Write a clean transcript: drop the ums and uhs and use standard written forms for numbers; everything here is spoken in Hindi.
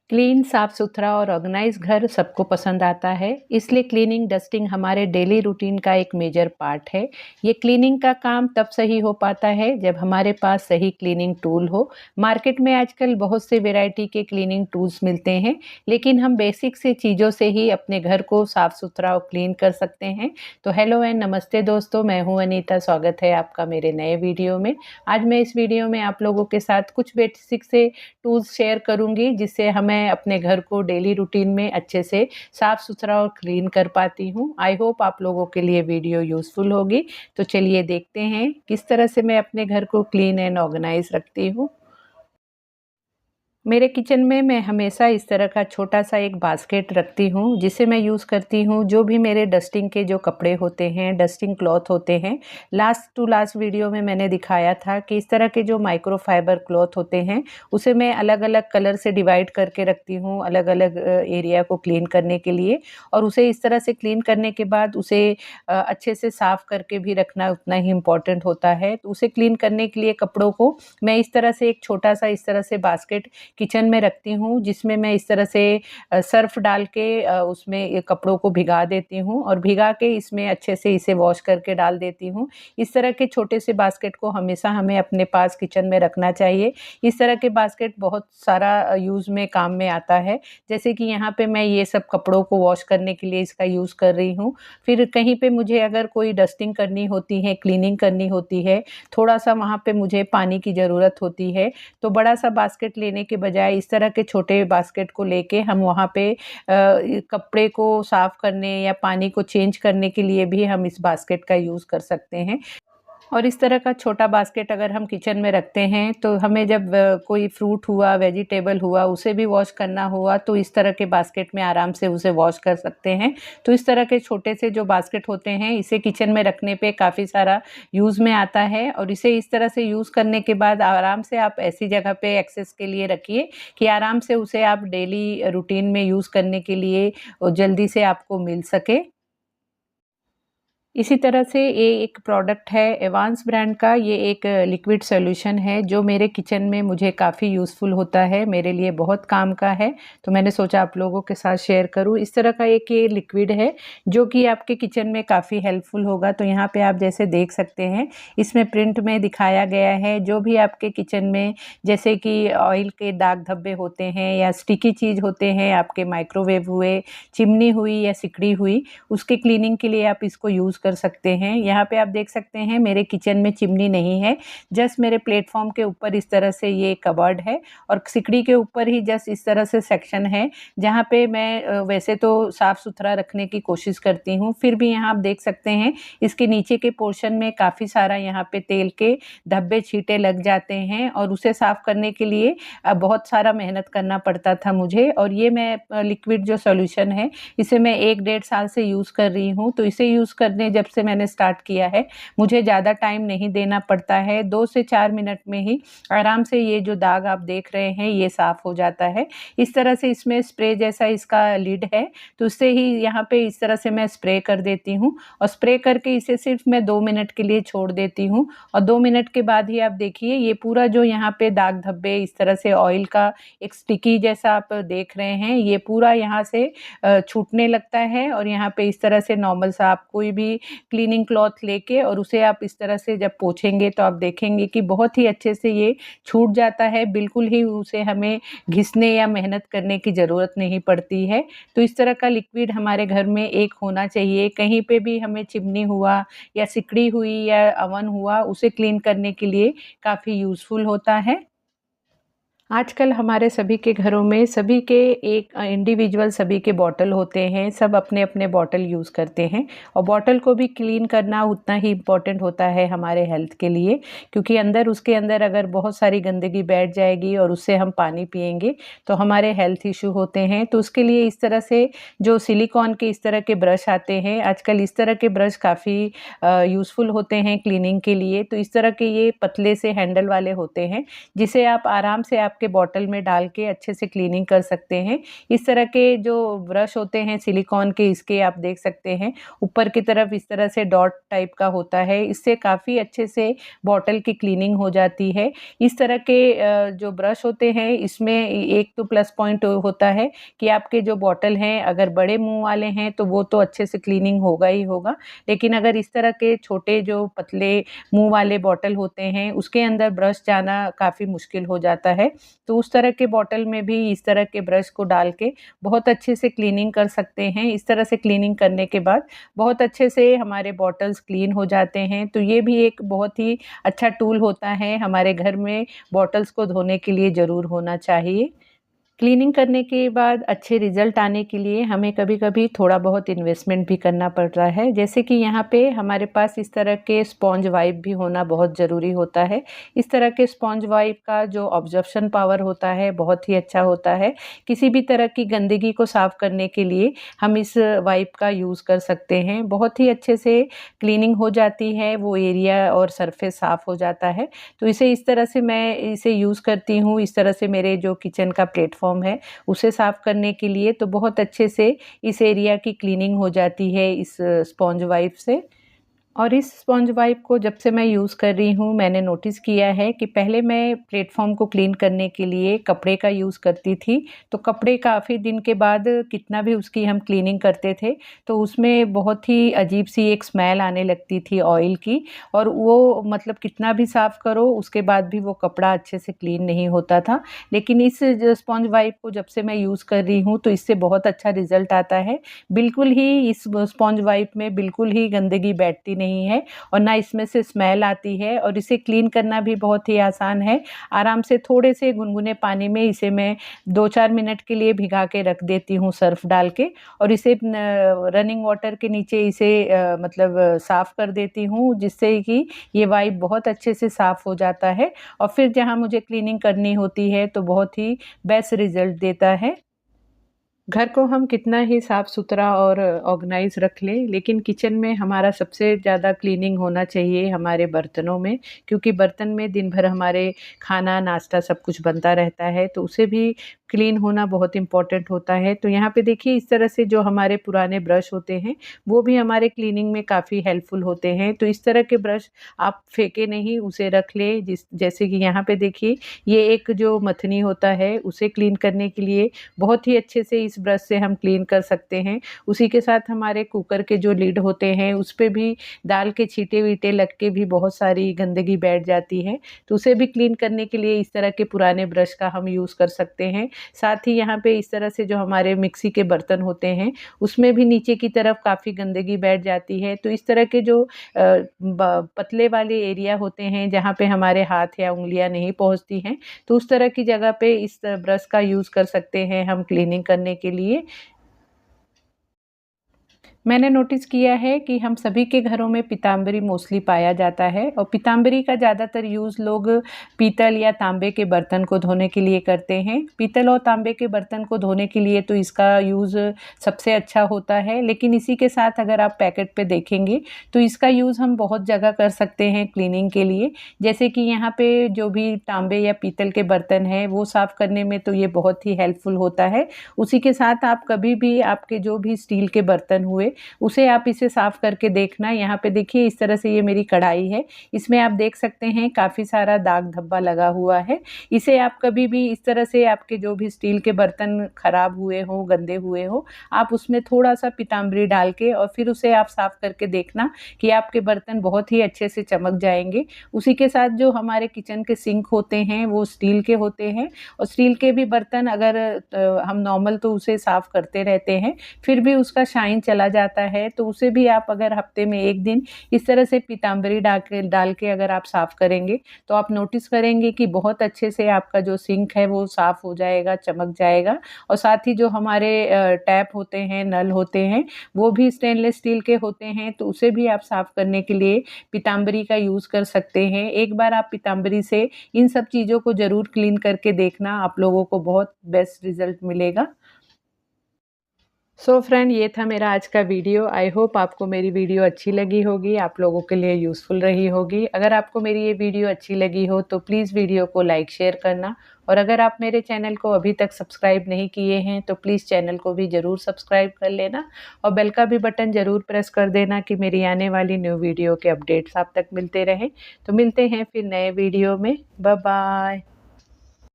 क्लीन, साफ-सुथरा और ऑर्गेनाइज़ घर सबको पसंद आता है, इसलिए क्लीनिंग, डस्टिंग हमारे डेली रूटीन का एक मेजर पार्ट है। ये क्लीनिंग का काम तब सही हो पाता है जब हमारे पास सही क्लीनिंग टूल हो। मार्केट में आजकल बहुत से वैरायटी के क्लीनिंग टूल्स मिलते हैं, लेकिन हम बेसिक से चीज़ों से ही अपने घर को साफ-सुथरा और क्लीन कर सकते हैं। तो हेलो एंड नमस्ते दोस्तों, मैं हूँ अनीता, स्वागत है आपका मेरे नए वीडियो में। आज मैं इस वीडियो में आप लोगों के साथ कुछ बेसिक से टूल्स शेयर करूँगी, जिससे मैं अपने घर को डेली रूटीन में अच्छे से साफ-सुथरा और क्लीन कर पाती हूँ। आई होप आप लोगों के लिए वीडियो यूज़फुल होगी। तो चलिए देखते हैं किस तरह से मैं अपने घर को क्लीन एंड ऑर्गेनाइज़ रखती हूँ। मेरे किचन में मैं हमेशा इस तरह का छोटा-सा एक बास्केट रखती हूँ, जिसे मैं यूज़ करती हूँ जो भी मेरे डस्टिंग के जो कपड़े होते हैं, डस्टिंग क्लॉथ होते हैं। लास्ट टू लास्ट वीडियो में मैंने दिखाया था कि इस तरह के जो माइक्रोफाइबर क्लॉथ होते हैं, उसे मैं अलग-अलग कलर से डिवाइड करके रखती हूँ, अलग-अलग एरिया को क्लीन करने के लिए, और उसे इस तरह से क्लीन करने के बाद उसे अच्छे से साफ़ करके भी रखना उतना ही इम्पोर्टेंट होता है। तो उसे क्लीन करने के लिए कपड़ों को मैं इस तरह से एक छोटा-सा इस तरह से बास्केट किचन में रखती हूँ, जिसमें मैं इस तरह से सर्फ़ डाल के उसमें ये कपड़ों को भिगा देती हूँ और भिगा के इसमें अच्छे से इसे वॉश करके डाल देती हूँ। इस तरह के छोटे से बास्केट को हमेशा हमें अपने पास किचन में रखना चाहिए। इस तरह के बास्केट बहुत सारा यूज़ में काम में आता है। जैसे कि यहाँ पे मैं ये सब कपड़ों को वॉश करने के लिए इसका यूज़ कर रही हूँ। फिर कहीं पे मुझे अगर कोई डस्टिंग करनी होती है, क्लीनिंग करनी होती है, थोड़ा-सा वहाँ पे मुझे पानी की ज़रूरत होती है, तो बड़ा-सा बास्केट लेने के बजाय इस तरह के छोटे बास्केट को लेके हम वहाँ पे कपड़े को साफ़ करने या पानी को चेंज करने के लिए भी हम इस बास्केट का यूज़ कर सकते हैं। और इस तरह का छोटा बास्केट अगर हम किचन में रखते हैं, तो हमें जब कोई फ्रूट हुआ, वेजिटेबल हुआ, उसे भी वॉश करना हुआ, तो इस तरह के बास्केट में आराम से उसे वॉश कर सकते हैं। तो इस तरह के छोटे से जो बास्केट होते हैं, इसे किचन में रखने पे काफ़ी सारा यूज़ में आता है, और इसे इस तरह से यूज़ करने के बाद आराम से आप ऐसी जगह पे एक्सेस के लिए रखिए कि आराम से उसे आप डेली रूटीन में यूज़ करने के लिए जल्दी से आपको मिल सके। इसी तरह से ये एक प्रोडक्ट है एवांस ब्रांड का, ये एक लिक्विड सॉल्यूशन है जो मेरे किचन में मुझे काफ़ी यूज़फुल होता है, मेरे लिए बहुत काम का है, तो मैंने सोचा आप लोगों के साथ शेयर करूँ। इस तरह का एक ये लिक्विड है जो कि आपके किचन में काफ़ी हेल्पफुल होगा। तो यहाँ पे आप जैसे देख सकते हैं, इसमें प्रिंट में दिखाया गया है जो भी आपके किचन में जैसे कि ऑयल के दाग धब्बे होते हैं या स्टिकी चीज़ होते हैं, आपके माइक्रोवेव हुए, चिमनी हुई या सिकड़ी हुई, उसके क्लीनिंग के लिए आप इसको यूज़ कर सकते हैं। यहाँ पे आप देख सकते हैं मेरे किचन में चिमनी नहीं है, जस्ट मेरे प्लेटफ़ॉर्म के ऊपर इस तरह से ये कबर्ड है और सिकड़ी के ऊपर ही जस्ट इस तरह से सेक्शन है, जहाँ पे मैं वैसे तो साफ़-सुथरा रखने की कोशिश करती हूँ, फिर भी यहाँ आप देख सकते हैं इसके नीचे के पोर्शन में काफ़ी सारा यहाँ पे तेल के धब्बे छींटे लग जाते हैं, और उसे साफ़ करने के लिए बहुत सारा मेहनत करना पड़ता था मुझे। और ये मैं लिक्विड जो सॉल्यूशन है, इसे मैं 1 डेढ़ साल से यूज़ कर रही हूँ, तो इसे यूज़ करने जब से मैंने स्टार्ट किया है, मुझे ज़्यादा टाइम नहीं देना पड़ता है, 2 से 4 मिनट में ही आराम से ये जो दाग आप देख रहे हैं, ये साफ़ हो जाता है। इस तरह से इसमें स्प्रे जैसा इसका लिड है, तो उससे ही यहाँ पे इस तरह से मैं स्प्रे कर देती हूँ, और स्प्रे करके इसे सिर्फ़ मैं 2 मिनट के लिए छोड़ देती हूँ, और 2 मिनट के बाद ही आप देखिए ये पूरा जो यहाँ पे दाग धब्बे इस तरह से ऑयल का एक स्टिकी जैसा आप देख रहे हैं, ये पूरा यहाँ से छूटने लगता है, और यहाँ पे इस तरह से नॉर्मल सा आप कोई भी क्लीनिंग क्लॉथ लेके और उसे आप इस तरह से जब पोंछेंगे तो आप देखेंगे कि बहुत ही अच्छे से ये छूट जाता है, बिल्कुल ही उसे हमें घिसने या मेहनत करने की ज़रूरत नहीं पड़ती है। तो इस तरह का लिक्विड हमारे घर में एक होना चाहिए, कहीं पे भी हमें चिमनी हुआ या सिकड़ी हुई या अवन हुआ, उसे क्लीन करने के लिए काफ़ी यूज़फुल होता है। आजकल हमारे सभी के घरों में सभी के एक इंडिविजुअल सभी के बॉटल होते हैं, सब अपने-अपने बॉटल यूज़ करते हैं, और बॉटल को भी क्लीन करना उतना ही इम्पोर्टेंट होता है हमारे हेल्थ के लिए, क्योंकि उसके अंदर अगर बहुत सारी गंदगी बैठ जाएगी और उससे हम पानी पिएँगे, तो हमारे हेल्थ इश्यू होते हैं। तो उसके लिए इस तरह से जो सिलिकॉन के इस तरह के ब्रश आते हैं, आजकल इस तरह के ब्रश काफ़ी यूज़फुल होते हैं क्लीनिंग के लिए। तो इस तरह के ये पतले से हैंडल वाले होते हैं, जिसे आप आराम से आप आपके बॉटल में डाल के अच्छे से क्लीनिंग कर सकते हैं। इस तरह के जो ब्रश होते हैं सिलिकॉन के, इसके आप देख सकते हैं ऊपर की तरफ इस तरह से डॉट टाइप का होता है, इससे काफ़ी अच्छे से बॉटल की क्लीनिंग हो जाती है। इस तरह के जो ब्रश होते हैं इसमें एक तो प्लस पॉइंट होता है कि आपके जो बॉटल हैं अगर बड़े मुँह वाले हैं तो वो तो अच्छे से क्लीनिंग होगा ही होगा, लेकिन अगर इस तरह के छोटे जो पतले मुँह वाले बॉटल होते हैं उसके अंदर ब्रश जाना काफ़ी मुश्किल हो जाता है। तो उस तरह के बॉटल में भी इस तरह के ब्रश को डाल के बहुत अच्छे से क्लीनिंग कर सकते हैं। इस तरह से क्लीनिंग करने के बाद बहुत अच्छे से हमारे बॉटल्स क्लीन हो जाते हैं। तो ये भी एक बहुत ही अच्छा टूल होता है, हमारे घर में बॉटल्स को धोने के लिए ज़रूर होना चाहिए। क्लीनिंग करने के बाद अच्छे रिज़ल्ट आने के लिए हमें कभी-कभी थोड़ा बहुत इन्वेस्टमेंट भी करना पड़ता है। जैसे कि यहाँ पे हमारे पास इस तरह के स्पॉन्ज वाइप भी होना बहुत ज़रूरी होता है। इस तरह के स्पॉन्ज वाइप का जो ऑब्ज़र्प्शन पावर होता है बहुत ही अच्छा होता है। किसी भी तरह की गंदगी को साफ़ करने के लिए हम इस वाइप का यूज़ कर सकते हैं। बहुत ही अच्छे से क्लीनिंग हो जाती है, वो एरिया और सरफेस साफ़ हो जाता है। तो इसे इस तरह से मैं इसे यूज़ करती हूँ, इस तरह से मेरे जो किचन का प्लेटफ़ॉर्म है उसे साफ़ करने के लिए तो बहुत अच्छे से इस एरिया की क्लीनिंग हो जाती है इस स्पॉन्ज वाइप से। और इस स्पॉन्ज वाइप को जब से मैं यूज़ कर रही हूँ मैंने नोटिस किया है कि पहले मैं प्लेटफ़ॉर्म को क्लीन करने के लिए कपड़े का यूज़ करती थी, तो कपड़े काफ़ी दिन के बाद कितना भी उसकी हम क्लीनिंग करते थे, तो उसमें बहुत ही अजीब-सी एक स्मेल आने लगती थी ऑयल की और वो मतलब कितना भी साफ़ करो उसके बाद भी वो कपड़ा अच्छे से क्लीन नहीं होता था। लेकिन इस जो स्पॉन्ज वाइप को जब से मैं यूज़ कर रही हूँ, तो इससे बहुत अच्छा रिज़ल्ट आता है। बिल्कुल ही इस स्पॉन्ज वाइप में बिल्कुल ही गंदगी बैठती नहीं है और ना इसमें से स्मेल आती है और इसे क्लीन करना भी बहुत ही आसान है। आराम से थोड़े से गुनगुने पानी में इसे मैं 2-4 मिनट के लिए भिगा के रख देती हूँ सर्फ़ डाल के और इसे रनिंग वाटर के नीचे इसे मतलब साफ़ कर देती हूँ जिससे कि ये वाइप बहुत अच्छे से साफ़ हो जाता है और फिर जहाँ मुझे क्लीनिंग करनी होती है तो बहुत ही बेस्ट रिज़ल्ट देता है। घर को हम कितना ही साफ-सुथरा और ऑर्गनाइज़ रख लें, लेकिन किचन में हमारा सबसे ज़्यादा क्लीनिंग होना चाहिए हमारे बर्तनों में, क्योंकि बर्तन में दिन भर हमारे खाना, नाश्ता सब कुछ बनता रहता है, तो उसे भी क्लीन होना बहुत इम्पोर्टेंट होता है। तो यहाँ पे देखिए इस तरह से जो हमारे पुराने ब्रश होते हैं, वो भी हमारे क्लीनिंग में काफ़ी हेल्पफुल होते हैं। तो इस तरह के ब्रश आप फेंके नहीं, उसे रख लें जैसे कि यहाँ पे देखिए, ये एक जो मथनी होता है, उसे क्लीन करने के लिए बहुत ही अच्छे से इस ब्रश से हम क्लीन कर सकते हैं। उसी के साथ हमारे कुकर के जो लिड होते हैं उस पे भी दाल के छींटे-वीटे लग के भी बहुत सारी गंदगी बैठ जाती है। तो उसे भी क्लीन करने के लिए इस तरह के पुराने ब्रश का हम यूज़ कर सकते हैं। साथ ही यहाँ पे इस तरह से जो हमारे मिक्सी के बर्तन होते हैं उसमें भी नीचे की तरफ काफ़ी गंदगी बैठ जाती है। तो इस तरह के जो ब पतले वाले एरिया होते हैं जहाँ पे हमारे हाथ या उँगलियाँ नहीं पहुँचती हैं, तो उस तरह की जगह पे इस ब्रश का यूज़ कर सकते हैं हम क्लीनिंग करने के लिए। मैंने नोटिस किया है कि हम सभी के घरों में पीताम्बरी मोस्टली पाया जाता है और पीताम्बरी का ज़्यादातर यूज़ लोग पीतल या तांबे के बर्तन को धोने के लिए करते हैं। पीतल और तांबे के बर्तन को धोने के लिए तो इसका यूज़ सबसे अच्छा होता है, लेकिन इसी के साथ अगर आप पैकेट पे देखेंगे तो इसका यूज़ हम बहुत जगह कर सकते हैं क्लीनिंग के लिए। जैसे कि यहाँ पे जो भी तांबे या पीतल के बर्तन हैं वो साफ़ करने में तो ये बहुत ही हेल्पफुल होता है। उसी के साथ आप कभी भी आपके जो भी स्टील के बर्तन हुए उसे आप इसे साफ़ करके देखना। यहाँ पे देखिए इस तरह से ये मेरी कढ़ाई है, इसमें आप देख सकते हैं काफ़ी सारा दाग धब्बा लगा हुआ है। इसे आप कभी भी इस तरह से आपके जो भी स्टील के बर्तन खराब हुए हों, गंदे हुए हों, आप उसमें थोड़ा-सा पीताम्बरी डाल के और फिर उसे आप साफ़ करके देखना कि आपके बर्तन बहुत ही अच्छे से चमक जाएँगे। उसी के साथ जो हमारे किचन के सिंक होते हैं वो स्टील के होते हैं और स्टील के भी बर्तन अगर हम नॉर्मल तो उसे साफ़ करते रहते हैं, फिर भी उसका शाइन चला जाता है, तो उसे भी आप अगर हफ्ते में 1 दिन इस तरह से पीताम्बरी डाल के अगर आप साफ़ करेंगे, तो आप नोटिस करेंगे कि बहुत अच्छे से आपका जो सिंक है वो साफ़ हो जाएगा, चमक जाएगा और साथ ही जो हमारे टैप होते हैं, नल होते हैं, वो भी स्टेनलेस स्टील के होते हैं, तो उसे भी आप साफ़ करने के लिए पीताम्बरी का यूज़ कर सकते हैं। एक बार आप पीताम्बरी से इन सब चीज़ों को ज़रूर क्लीन करके देखना, आप लोगों को बहुत बेस्ट रिज़ल्ट मिलेगा। सो फ्रेंड, ये था मेरा आज का वीडियो। आई होप आपको मेरी वीडियो अच्छी लगी होगी, आप लोगों के लिए यूज़फुल रही होगी। अगर आपको मेरी ये वीडियो अच्छी लगी हो तो प्लीज़ वीडियो को लाइक शेयर करना, और अगर आप मेरे चैनल को अभी तक सब्सक्राइब नहीं किए हैं तो प्लीज़ चैनल को भी ज़रूर सब्सक्राइब कर लेना, और बेल का भी बटन ज़रूर प्रेस कर देना कि मेरी आने वाली न्यू वीडियो के अपडेट्स आप तक मिलते रहें। तो मिलते हैं फिर नए वीडियो में। Bye bye.